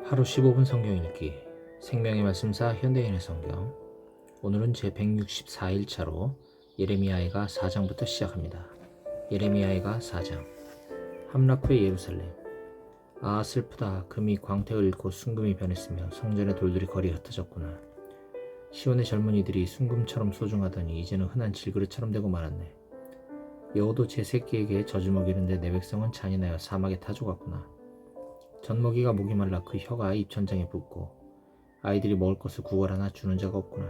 하루 15분 성경 읽기 생명의 말씀사 현대인의 성경. 오늘은 제 164일차로 예레미야가 4장부터 시작합니다. 예레미야가 4장. 함락 후의 예루살렘. 아 슬프다. 금이 광택을 잃고 순금이 변했으며 성전의 돌들이 거리에 흩어졌구나. 시온의 젊은이들이 순금처럼 소중하더니 이제는 흔한 질그릇처럼 되고 말았네. 여호도 제 새끼에게 젖을 먹이는데 내 백성은 잔인하여 사막에 타죽었구나. 젖먹이가 목이 말라 그 혀가 입천장에 붙고 아이들이 먹을 것을 구걸하나 주는 자가 없구나.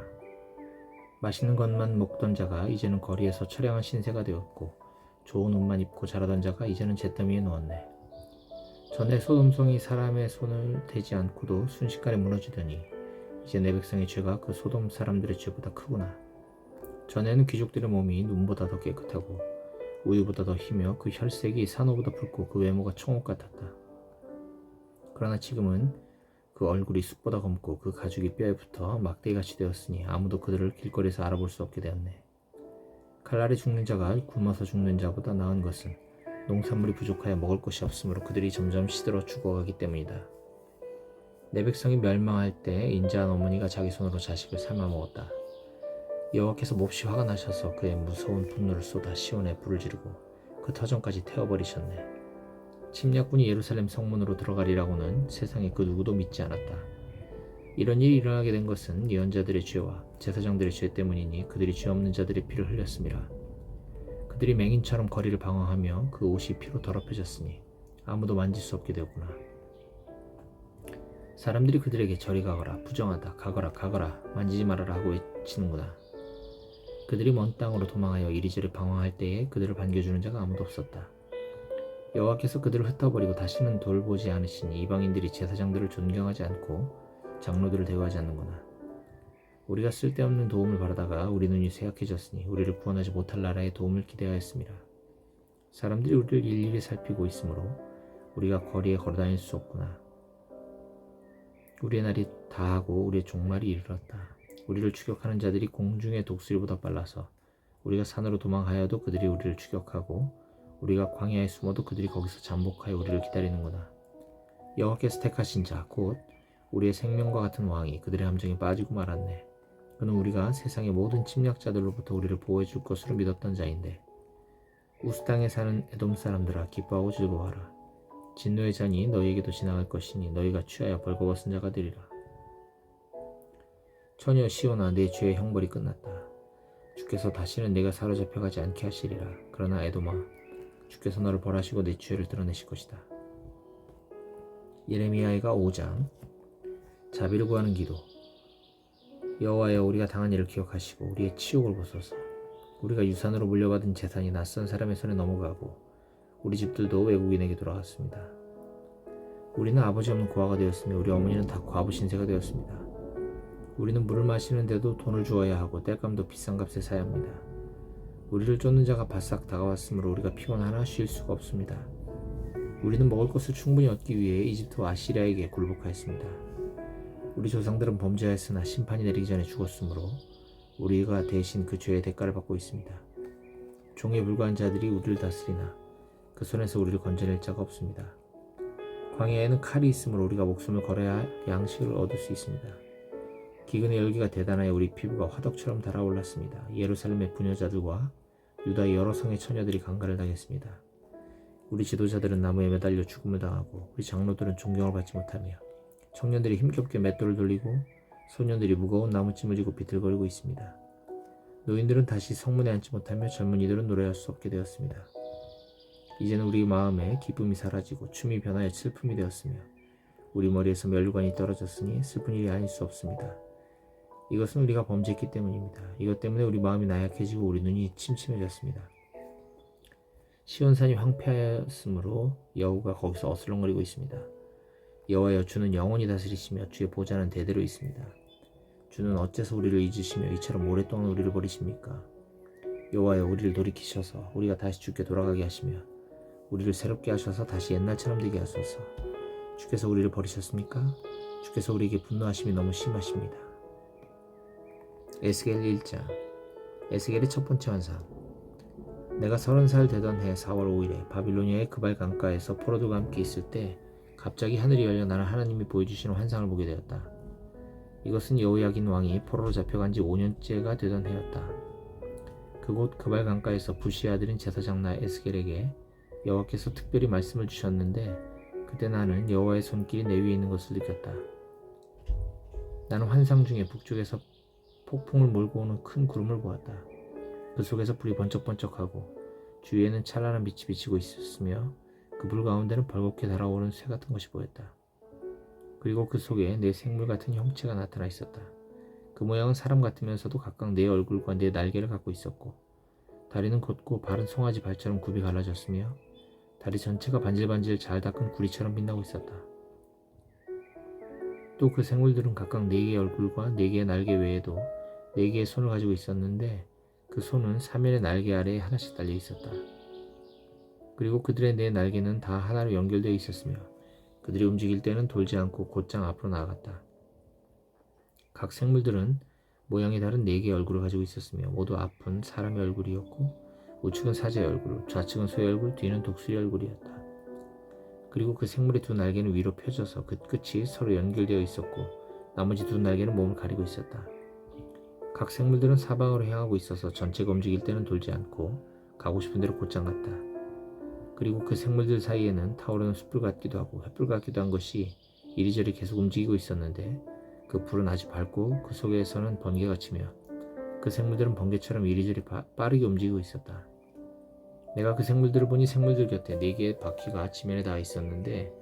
맛있는 것만 먹던 자가 이제는 거리에서 처량한 신세가 되었고 좋은 옷만 입고 자라던 자가 이제는 잿더미에 누웠네. 전에 소돔성이 사람의 손을 대지 않고도 순식간에 무너지더니 이제 내 백성의 죄가 그 소돔 사람들의 죄보다 크구나. 전에는 귀족들의 몸이 눈보다 더 깨끗하고 우유보다 더 희며 그 혈색이 산호보다 붉고 그 외모가 청옥 같았다. 그러나 지금은 그 얼굴이 숯보다 검고 그 가죽이 뼈에 붙어 막대기같이 되었으니 아무도 그들을 길거리에서 알아볼 수 없게 되었네. 칼날에 죽는 자가 굶어서 죽는 자보다 나은 것은 농산물이 부족하여 먹을 것이 없으므로 그들이 점점 시들어 죽어가기 때문이다. 내 백성이 멸망할 때 인자한 어머니가 자기 손으로 자식을 삶아 먹었다. 여호와께서 몹시 화가 나셔서 그의 무서운 분노를 쏟아 시온에 불을 지르고 그 터전까지 태워버리셨네. 침략군이 예루살렘 성문으로 들어가리라고는 세상에 그 누구도 믿지 않았다. 이런 일이 일어나게 된 것은 예언자들의 죄와 제사장들의 죄 때문이니 그들이 죄 없는 자들의 피를 흘렸음이라. 그들이 맹인처럼 거리를 방황하며 그 옷이 피로 더럽혀졌으니 아무도 만질 수 없게 되었구나. 사람들이 그들에게 저리 가거라, 부정하다, 가거라, 만지지 말아라 하고 외치는구나. 그들이 먼 땅으로 도망하여 이리저리 방황할 때에 그들을 반겨주는 자가 아무도 없었다. 여호와께서 그들을 흩어버리고 다시는 돌보지 않으시니 이방인들이 제사장들을 존경하지 않고 장로들을 대우하지 않는구나. 우리가 쓸데없는 도움을 바라다가 우리 눈이 쇠약해졌으니 우리를 구원하지 못할 나라의 도움을 기대하였습니다. 사람들이 우리를 일일이 살피고 있으므로 우리가 거리에 걸어다닐 수 없구나. 우리의 날이 다하고 우리의 종말이 이르렀다. 우리를 추격하는 자들이 공중의 독수리보다 빨라서 우리가 산으로 도망하여도 그들이 우리를 추격하고 우리가 광야에 숨어도 그들이 거기서 잠복하여 우리를 기다리는구나. 여호와께서 택하신 자 곧 우리의 생명과 같은 왕이 그들의 함정에 빠지고 말았네. 그는 우리가 세상의 모든 침략자들로부터 우리를 보호해 줄 것으로 믿었던 자인데 우스 땅에 사는 에돔 사람들아 기뻐하고 즐거워하라. 진노의 잔이 너희에게도 지나갈 것이니 너희가 취하여 벌거벗은 자가 되리라. 처녀 시온아 내 죄의 형벌이 끝났다. 주께서 다시는 내가 사로잡혀가지 않게 하시리라. 그러나 에돔아 주께서 너를 벌하시고 내 죄를 드러내실 것이다. 예레미야가 5장. 자비를 구하는 기도. 여호와여 우리가 당한 일을 기억하시고 우리의 치욕을 보소서. 우리가 유산으로 물려받은 재산이 낯선 사람의 손에 넘어가고 우리 집들도 외국인에게 돌아갔습니다. 우리는 아버지 없는 고아가 되었으며 우리 어머니는 다 과부 신세가 되었습니다. 우리는 물을 마시는데도 돈을 주어야 하고 땔감도 비싼 값에 사야 합니다. 우리를 쫓는 자가 바싹 다가왔으므로 우리가 피곤하나 쉴 수가 없습니다. 우리는 먹을 것을 충분히 얻기 위해 이집트와 아시리아에게 굴복하였습니다. 우리 조상들은 범죄하였으나 심판이 내리기 전에 죽었으므로 우리가 대신 그 죄의 대가를 받고 있습니다. 종에 불과한 자들이 우리를 다스리나 그 손에서 우리를 건져낼 자가 없습니다. 광야에는 칼이 있으므로 우리가 목숨을 걸어야 양식을 얻을 수 있습니다. 기근의 열기가 대단하여 우리 피부가 화덕처럼 달아올랐습니다. 예루살렘의 부녀자들과 유다의 여러 성의 처녀들이 강간을 당했습니다. 우리 지도자들은 나무에 매달려 죽음을 당하고 우리 장로들은 존경을 받지 못하며 청년들이 힘겹게 맷돌을 돌리고 소년들이 무거운 나무찜을 지고 비틀거리고 있습니다. 노인들은 다시 성문에 앉지 못하며 젊은이들은 노래할 수 없게 되었습니다. 이제는 우리 마음에 기쁨이 사라지고 춤이 변하여 슬픔이 되었으며 우리 머리에서 멸관이 떨어졌으니 슬픈 일이 아닐 수 없습니다. 이것은 우리가 범죄했기 때문입니다. 이것 때문에 우리 마음이 나약해지고 우리 눈이 침침해졌습니다. 시온산이 황폐하였으므로 여호가 거기서 어슬렁거리고 있습니다. 여호와여 주는 영원히 다스리시며 주의 보좌는 대대로 있습니다. 주는 어째서 우리를 잊으시며 이처럼 오랫동안 우리를 버리십니까? 여호와여 우리를 돌이키셔서 우리가 다시 주께 돌아가게 하시며 우리를 새롭게 하셔서 다시 옛날처럼 되게 하소서. 주께서 우리를 버리셨습니까? 주께서 우리에게 분노하심이 너무 심하십니다. 에스겔 1장. 에스겔의 첫 번째 환상. 내가 30살 되던 해 4월 5일에 바빌로니아의 그발 강가에서 포로들과 함께 있을 때 갑자기 하늘이 열려 나는 하나님이 보여주시는 환상을 보게 되었다. 이것은 여호야긴 왕이 포로로 잡혀간 지 5년째가 되던 해였다. 그곳 그발 강가에서 부시의 아들인 제사장 나 에스겔에게 여호와께서 특별히 말씀을 주셨는데 그때 나는 여호와의 손길이 내 위에 있는 것을 느꼈다. 나는 환상 중에 북쪽에서 폭풍을 몰고 오는 큰 구름을 보았다. 그 속에서 불이 번쩍번쩍하고 주위에는 찬란한 빛이 비치고 있었으며 그 불 가운데는 벌겋게 달아오르는 쇠 같은 것이 보였다. 그리고 그 속에 내 생물 같은 형체가 나타나 있었다. 그 모양은 사람 같으면서도 각각 내 얼굴과 내 날개를 갖고 있었고 다리는 곧고 발은 송아지 발처럼 굽이 갈라졌으며 다리 전체가 반질반질 잘 닦은 구리처럼 빛나고 있었다. 또 그 생물들은 각각 4개의 얼굴과 4개의 날개 외에도 4개의 손을 가지고 있었는데 그 손은 사면의 날개 아래에 하나씩 달려 있었다. 그리고 그들의 4 날개는 다 하나로 연결되어 있었으며 그들이 움직일 때는 돌지 않고 곧장 앞으로 나아갔다. 각 생물들은 모양이 다른 4개의 얼굴을 가지고 있었으며 모두 앞은 사람의 얼굴이었고 우측은 사자의 얼굴, 좌측은 소의 얼굴, 뒤는 독수리 얼굴이었다. 그리고 그 생물의 2 날개는 위로 펴져서 그 끝이 서로 연결되어 있었고 나머지 2 날개는 몸을 가리고 있었다. 각 생물들은 사방으로 향하고 있어서 전체가 움직일 때는 돌지 않고 가고 싶은 대로 곧장 갔다. 그리고 그 생물들 사이에는 타오르는 숯불 같기도 하고 횃불 같기도 한 것이 이리저리 계속 움직이고 있었는데 그 불은 아주 밝고 그 속에서는 번개가 치며 그 생물들은 번개처럼 이리저리 빠르게 움직이고 있었다. 내가 그 생물들을 보니 생물들 곁에 4개의 바퀴가 지면에 닿아 있었는데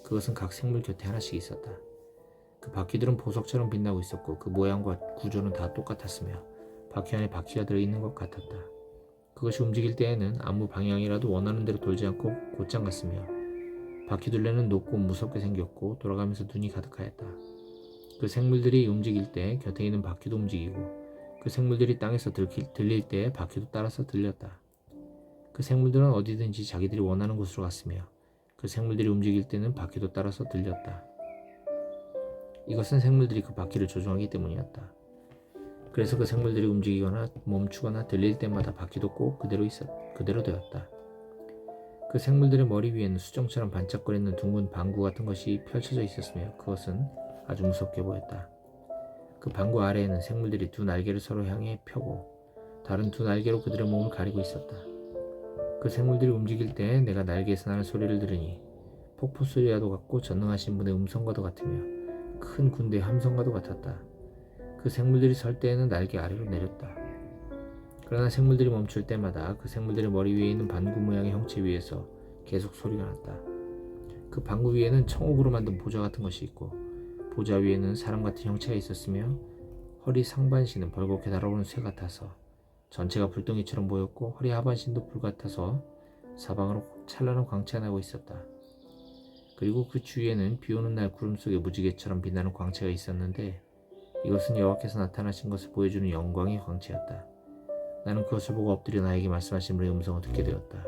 그것은 각 생물 곁에 하나씩 있었다. 그 바퀴들은 보석처럼 빛나고 있었고 그 모양과 구조는 다 똑같았으며 바퀴 안에 바퀴가 들어있는 것 같았다. 그것이 움직일 때에는 아무 방향이라도 원하는 대로 돌지 않고 곧장 갔으며 바퀴 둘레는 높고 무섭게 생겼고 돌아가면서 눈이 가득하였다. 그 생물들이 움직일 때 곁에 있는 바퀴도 움직이고 그 생물들이 땅에서 들릴 때 바퀴도 따라서 들렸다. 그 생물들은 어디든지 자기들이 원하는 곳으로 갔으며 그 생물들이 움직일 때는 바퀴도 따라서 들렸다. 이것은 생물들이 그 바퀴를 조종하기 때문이었다. 그래서 그 생물들이 움직이거나 멈추거나 들릴 때마다 바퀴도 꼭 그대로 되었다. 그 생물들의 머리 위에는 수정처럼 반짝거리는 둥근 방구 같은 것이 펼쳐져 있었으며 그것은 아주 무섭게 보였다. 그 방구 아래에는 생물들이 2 날개를 서로 향해 펴고 다른 2 날개로 그들의 몸을 가리고 있었다. 그 생물들이 움직일 때 내가 날개에서 나는 소리를 들으니 폭포 소리와도 같고 전능하신 분의 음성과도 같으며 큰 군대의 함성과도 같았다. 그 생물들이 설 때에는 날개 아래로 내렸다. 그러나 생물들이 멈출 때마다 그 생물들의 머리 위에 있는 방구 모양의 형체 위에서 계속 소리가 났다. 그 방구 위에는 청옥으로 만든 보좌 같은 것이 있고 보좌 위에는 사람 같은 형체가 있었으며 허리 상반신은 벌겋게 달아오르는 쇠 같아서 전체가 불덩이처럼 보였고 허리 하반신도 불 같아서 사방으로 찬란한 광채가 나고 있었다. 그리고 그 주위에는 비오는 날 구름 속에 무지개처럼 빛나는 광채가 있었는데 이것은 여호와께서 나타나신 것을 보여주는 영광의 광채였다. 나는 그것을 보고 엎드려 나에게 말씀하신 분의 음성을 듣게 되었다.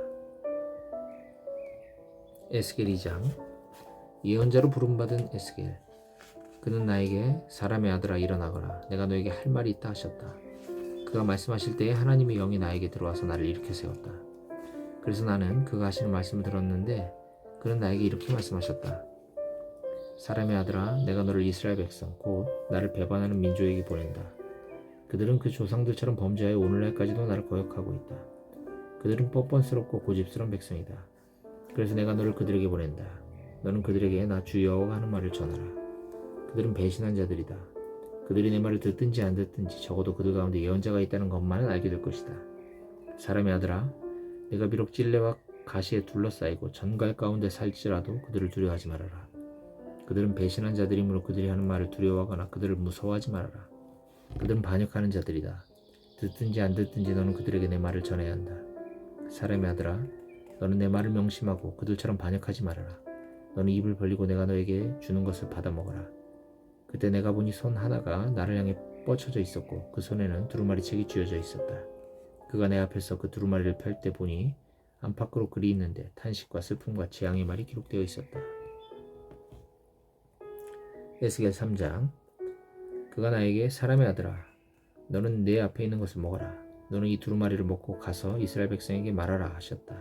에스겔 2장. 예언자로 부름받은 에스겔. 그는 나에게 사람의 아들아 일어나거라. 내가 너에게 할 말이 있다 하셨다. 그가 말씀하실 때에 하나님의 영이 나에게 들어와서 나를 일으켜 세웠다. 그래서 나는 그가 하시는 말씀을 들었는데 그는 나에게 이렇게 말씀하셨다. 사람의 아들아, 내가 너를 이스라엘 백성 곧 나를 배반하는 민족에게 보낸다. 그들은 그 조상들처럼 범죄하여 오늘날까지도 나를 거역하고 있다. 그들은 뻔뻔스럽고 고집스러운 백성이다. 그래서 내가 너를 그들에게 보낸다. 너는 그들에게 나 주 여호와가 하는 말을 전하라. 그들은 배신한 자들이다. 그들이 내 말을 듣든지 안 듣든지 적어도 그들 가운데 예언자가 있다는 것만은 알게 될 것이다. 사람의 아들아, 내가 비록 찔레와 가시에 둘러싸이고 전갈 가운데 살지라도 그들을 두려워하지 말아라. 그들은 배신한 자들이므로 그들이 하는 말을 두려워하거나 그들을 무서워하지 말아라. 그들은 반역하는 자들이다. 듣든지 안 듣든지 너는 그들에게 내 말을 전해야 한다. 사람의 아들아, 너는 내 말을 명심하고 그들처럼 반역하지 말아라. 너는 입을 벌리고 내가 너에게 주는 것을 받아 먹어라. 그때 내가 보니 손 하나가 나를 향해 뻗쳐져 있었고 그 손에는 두루마리 책이 쥐어져 있었다. 그가 내 앞에서 그 두루마리를 펼 때 보니 안팎으로 글이 있는데 탄식과 슬픔과 재앙의 말이 기록되어 있었다. 에스겔 3장. 그가 나에게 사람의 아들아, 너는 내 앞에 있는 것을 먹어라. 너는 이 두루마리를 먹고 가서 이스라엘 백성에게 말하라 하셨다.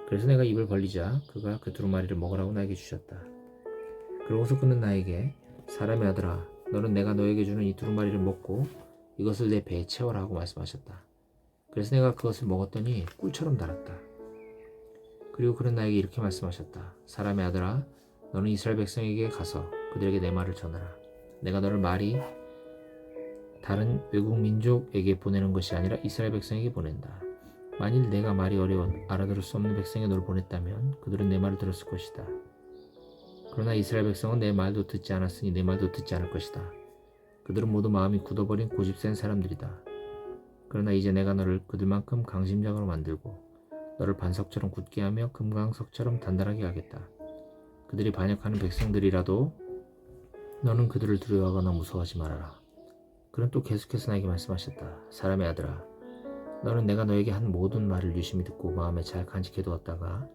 그래서 내가 입을 벌리자 그가 그 두루마리를 먹으라고 나에게 주셨다. 그러고서 그는 나에게 사람의 아들아 너는 내가 너에게 주는 이 두루마리를 먹고 이것을 내 배에 채워라 하고 말씀하셨다. 그래서 내가 그것을 먹었더니 꿀처럼 달았다. 그리고 그는 나에게 이렇게 말씀하셨다. 사람의 아들아 너는 이스라엘 백성에게 가서 그들에게 내 말을 전하라. 내가 너를 말이 다른 외국 민족에게 보내는 것이 아니라 이스라엘 백성에게 보낸다. 만일 내가 말이 어려워 알아들을 수 없는 백성에 너를 보냈다면 그들은 내 말을 들었을 것이다. 그러나 이스라엘 백성은 내 말도 듣지 않았으니 내 말도 듣지 않을 것이다. 그들은 모두 마음이 굳어버린 고집센 사람들이다. 그러나 이제 내가 너를 그들만큼 강심장으로 만들고 너를 반석처럼 굳게 하며 금강석처럼 단단하게 하겠다. 그들이 반역하는 백성들이라도 너는 그들을 두려워하거나 무서워하지 말아라. 그는 또 계속해서 나에게 말씀하셨다. 사람의 아들아 너는 내가 너에게 한 모든 말을 유심히 듣고 마음에 잘 간직해두었다가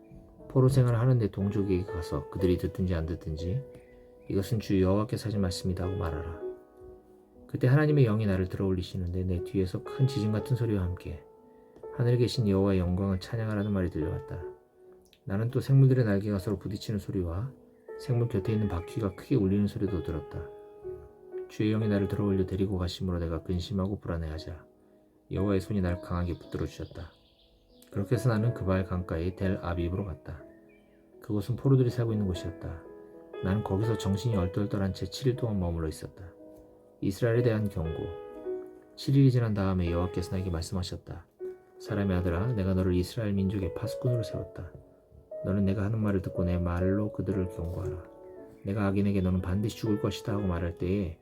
포로 생활을 하는 내 동족에게 가서 그들이 듣든지 안 듣든지 이것은 주 여호와께서 하신 말씀이다 하고 말하라. 그때 하나님의 영이 나를 들어올리시는데 내 뒤에서 큰 지진 같은 소리와 함께 하늘에 계신 여호와의 영광을 찬양하라는 말이 들려왔다. 나는 또 생물들의 날개가 서로 부딪히는 소리와 생물 곁에 있는 바퀴가 크게 울리는 소리도 들었다. 주의 영이 나를 들어올려 데리고 가심으로 내가 근심하고 불안해하자 여호와의 손이 나를 강하게 붙들어 주셨다. 그렇게 해서 나는 그발 강가의 델 아빕으로 갔다. 그곳은 포로들이 살고 있는 곳이었다. 나는 거기서 정신이 얼떨떨한 채 7일 동안 머물러 있었다. 이스라엘에 대한 경고. 7일이 지난 다음에 여호와께서 나에게 말씀하셨다. 사람의 아들아 내가 너를 이스라엘 민족의 파수꾼으로 세웠다. 너는 내가 하는 말을 듣고 내 말로 그들을 경고하라. 내가 악인에게 너는 반드시 죽을 것이다 하고 말할 때에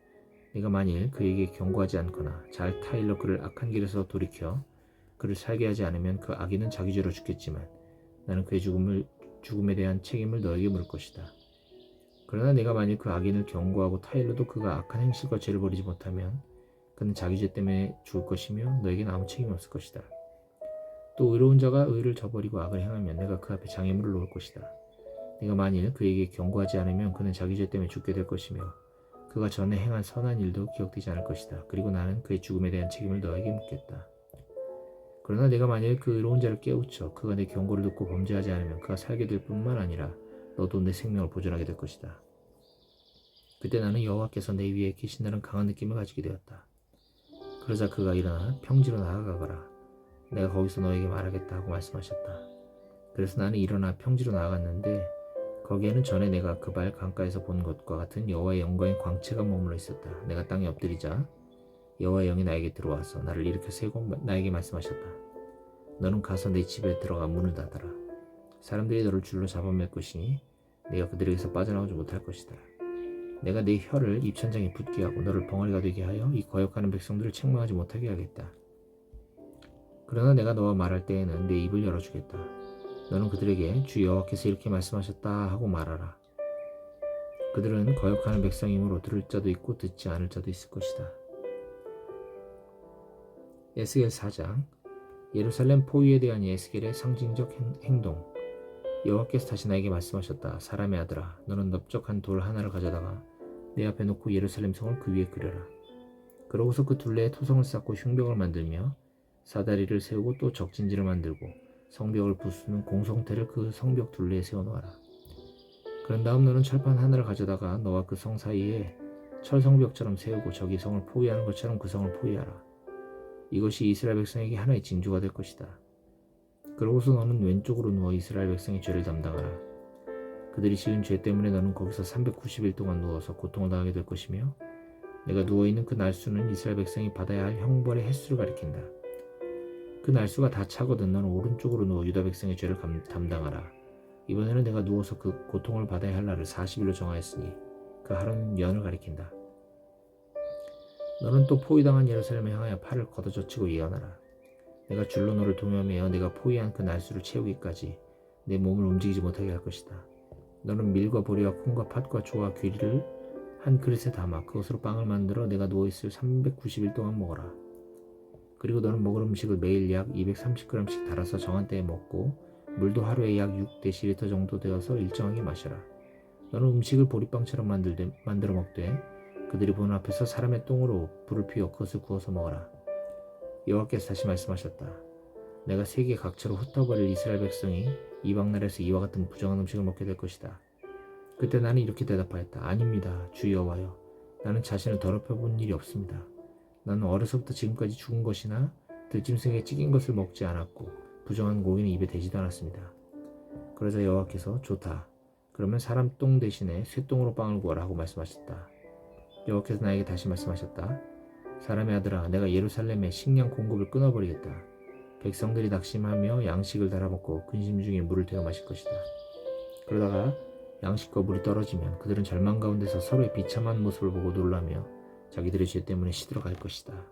네가 만일 그에게 경고하지 않거나 잘 타일러 그를 악한 길에서 돌이켜 그를 살게 하지 않으면 그 악인은 자기 죄로 죽겠지만 나는 그의 죽음에 대한 책임을 너에게 물을 것이다. 그러나 내가 만일 그 악인을 경고하고 타일러도 그가 악한 행실과 죄를 버리지 못하면 그는 자기 죄 때문에 죽을 것이며 너에게는 아무 책임이 없을 것이다. 또 의로운 자가 의를 저버리고 악을 행하면 내가 그 앞에 장애물을 놓을 것이다. 네가 만일 그에게 경고하지 않으면 그는 자기 죄 때문에 죽게 될 것이며 그가 전에 행한 선한 일도 기억되지 않을 것이다. 그리고 나는 그의 죽음에 대한 책임을 너에게 묻겠다. 그러나 내가 만일 그 의로운 자를 깨우쳐 그가 내 경고를 듣고 범죄하지 않으면 그가 살게 될 뿐만 아니라 너도 내 생명을 보존하게 될 것이다. 그때 나는 여호와께서 내 위에 계신다는 강한 느낌을 가지게 되었다. 그러자 그가 일어나 평지로 나아가거라. 내가 거기서 너에게 말하겠다 하고 말씀하셨다. 그래서 나는 일어나 평지로 나아갔는데 거기에는 전에 내가 그발 강가에서 본 것과 같은 여호와의 영광의 광채가 머물러 있었다. 내가 땅에 엎드리자 여호와의 영이 나에게 들어와서 나를 일으켜 세고 나에게 말씀하셨다. 너는 가서 내 집에 들어가 문을 닫아라. 사람들이 너를 줄로 잡아맬 것이니 네가 그들에게서 빠져나오지 못할 것이다. 내가 네 혀를 입천장에 붙게 하고 너를 벙어리가 되게 하여 이 거역하는 백성들을 책망하지 못하게 하겠다. 그러나 내가 너와 말할 때에는 내 입을 열어주겠다. 너는 그들에게 주 여호와께서 이렇게 말씀하셨다 하고 말하라. 그들은 거역하는 백성이므로 들을 자도 있고 듣지 않을 자도 있을 것이다. 에스겔 4장. 예루살렘 포위에 대한 에스겔의 상징적 행동. 여호와께서 다시 나에게 말씀하셨다. 사람의 아들아 너는 넓적한 돌 하나를 가져다가 내 앞에 놓고 예루살렘 성을 그 위에 그려라. 그러고서 그 둘레에 토성을 쌓고 흉벽을 만들며 사다리를 세우고 또 적진지를 만들고 성벽을 부수는 공성대를 그 성벽 둘레에 세워놓아라. 그런 다음 너는 철판 하나를 가져다가 너와 그 성 사이에 철성벽처럼 세우고 저기 성을 포위하는 것처럼 그 성을 포위하라. 이것이 이스라엘 백성에게 하나의 징조가 될 것이다. 그러고서 너는 왼쪽으로 누워 이스라엘 백성의 죄를 담당하라. 그들이 지은 죄 때문에 너는 거기서 390일 동안 누워서 고통을 당하게 될 것이며 내가 누워있는 그 날수는 이스라엘 백성이 받아야 할 형벌의 횟수를 가리킨다. 그 날수가 다 차거든 너는 오른쪽으로 누워 유다 백성의 죄를 담당하라. 이번에는 내가 누워서 그 고통을 받아야 할 날을 40일로 정하였으니 그 하루는 연을 가리킨다. 너는 또 포위당한 예루살렘을 향하여 팔을 걷어젖히고 예언하라. 내가 줄로 너를 동여매어 내가 포위한 그 날수를 채우기까지 내 몸을 움직이지 못하게 할 것이다. 너는 밀과 보리와 콩과 팥과 조와 귀리를 한 그릇에 담아 그것으로 빵을 만들어 내가 누워있을 390일 동안 먹어라. 그리고 너는 먹을 음식을 매일 약 230g씩 달아서 정한 때에 먹고 물도 하루에 약 6dl 정도 되어서 일정하게 마셔라. 너는 음식을 보리빵처럼 만들어 먹되 그들이 보는 앞에서 사람의 똥으로 불을 피워 그것을 구워서 먹어라. 여호와께서 다시 말씀하셨다. 내가 세계 각처로 흩어버릴 이스라엘 백성이 이방 나라에서 이와 같은 부정한 음식을 먹게 될 것이다. 그때 나는 이렇게 대답하였다. 아닙니다. 주 여호와여. 나는 자신을 더럽혀 본 일이 없습니다. 나는 어려서부터 지금까지 죽은 것이나 들짐승에 찌긴 것을 먹지 않았고 부정한 고기는 입에 대지도 않았습니다. 그러자 여호와께서 좋다. 그러면 사람 똥 대신에 쇠똥으로 빵을 구하라 하고 말씀하셨다. 여호와께서 나에게 다시 말씀하셨다. 사람의 아들아, 내가 예루살렘의 식량 공급을 끊어버리겠다. 백성들이 낙심하며 양식을 달아먹고 근심 중에 물을 데워 마실 것이다. 그러다가 양식과 물이 떨어지면 그들은 절망 가운데서 서로의 비참한 모습을 보고 놀라며 자기들의 죄 때문에 시들어갈 것이다.